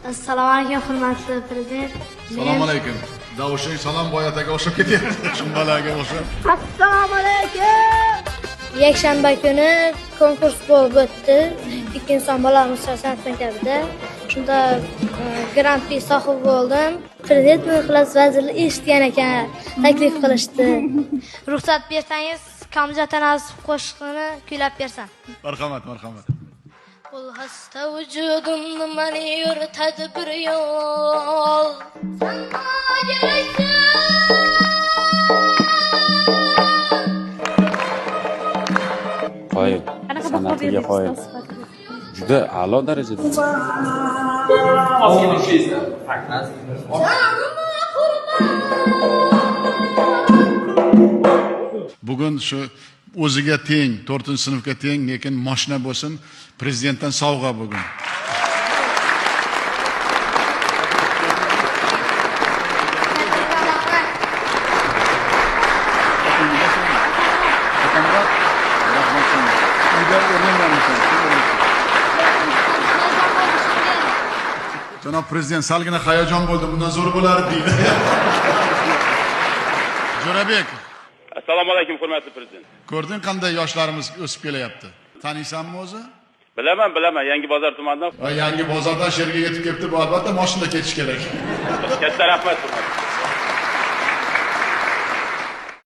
Assalomu alaykum, hurmatli prezident. Assalomu alaykum. Davushing salom boyataga o'xshab ketyapti. Shumbalaga o'xshab. Assalomu alaykum. Yakshanba kuni konkurs bo'lib o'tdi. Ikkinchi son bolalar san'at maktabida. Shunda Grand Prix sohibi bo'ldim. Prezident Mixlas vazirlik eshitgan ekan, taklif qilishdi. Ruxsat bersangiz, Kamzat Tanasov qo'shiqni kuylab bersam. Marhamat, marhamat. Qul hasta vujudimni mani yuritadi bir yo'l. Qoyil. San'atiga qoyil. Juda a'lo darajada. Bugun shu o'ziga teng, 4-sinfga teng, lekin mashina bo'lsin, prezidentdan sovg'a bugun. Janob prezident, salgina hayajon bo'ldi, bundan zo'r bo'lardi deydi. Jo'rabek, Assalomu alaykum, hurmatli prezident. ko'rding qanday yoshlarimiz o'sib kelyapti? Taniysanmi o'zi? Bilaman, Yangi bozor tumanidan. Yangi bozordan sherga yetib kelibdi, bu albatta mashina ketish kerak. Katta rahmat, hurmatli.